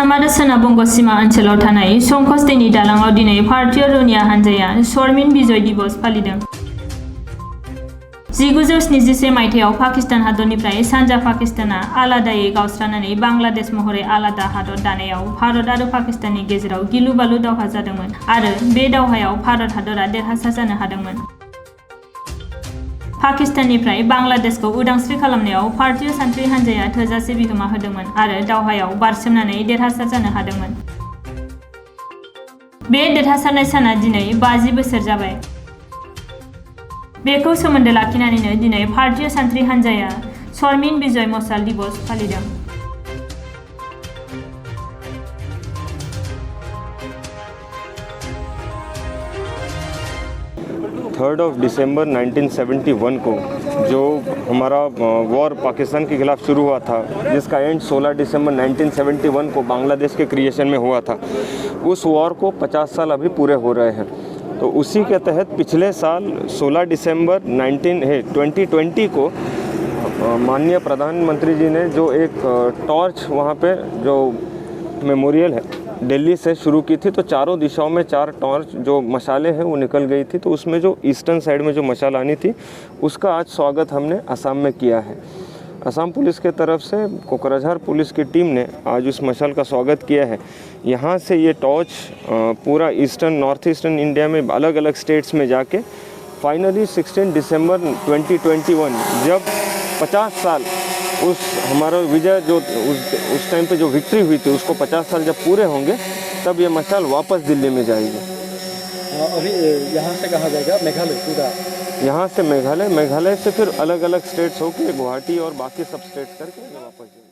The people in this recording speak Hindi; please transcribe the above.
आसाम आरो सोनाब बंग सीमा ओनसोलाव थानाय संकस दैनि दालांआव दिनै भारतीय रौनिया हानजाया शर्मिन विजय दिवस फालिदों। 1977 मायथाइयाव पाकिस्तान हादरनिफ्राय सानजा पाकिस्ताना आलादायै गावस्रानानै बांलादेश महरै आलादा हादर दानायाव भारत आरो पाकिस्ताननि गेजेराव गिलु-बालु दावहा जादोंमोन आरो बे दावहायाव भारत हादरा देरहासार जानो हादोंमोन। पाकिस्ताननिफ्राय बांलादेशखौ उदांस्रि खालामनायाव भारतीय सान्थ्रि हानजाया थोजासे बिहोमा होदोंमोन आरो दावहायाव बारसोमनानै देरहासार जानो हादोंमोन। बे देरहासारनाय साना दिनै 50 बोसोर जाबाय। बेखौ सोमोन्दो लाखिनानैनो दिनै भारतीय सान्थ्रि हानजाया शर्मिन विजय मशाल दिवस फालिदों। 3 दिसंबर 1971 को जो हमारा वॉर पाकिस्तान के खिलाफ शुरू हुआ था, जिसका एंड 16 दिसंबर 1971 को बांग्लादेश के क्रिएशन में हुआ था, उस वॉर को 50 साल अभी पूरे हो रहे हैं। तो उसी के तहत पिछले साल 16 दिसंबर 2020 को माननीय प्रधानमंत्री जी ने जो एक टॉर्च वहाँ पे जो मेमोरियल है दिल्ली से शुरू की थी, तो चारों दिशाओं में 4 टॉर्च जो मशालें हैं वो निकल गई थी। तो उसमें जो ईस्टर्न साइड में जो मशाल आनी थी उसका आज स्वागत हमने असम में किया है। असम पुलिस के तरफ से कोकराझार पुलिस की टीम ने आज उस मशाल का स्वागत किया है। यहाँ से ये टॉर्च पूरा नॉर्थ ईस्टर्न इंडिया में अलग अलग स्टेट्स में जाके फाइनली 16 दिसंबर 2021 जब 50 साल उस हमारा विजय जो उस टाइम पे जो विक्ट्री हुई थी उसको 50 साल जब पूरे होंगे तब ये मशाल वापस दिल्ली में जाएगी। अभी यहाँ से कहाँ जाएगा? मेघालय पूरा? यहाँ से मेघालय से फिर अलग अलग स्टेट्स होके गुवाहाटी और बाकी सब स्टेट्स करके वापस जाएंगे।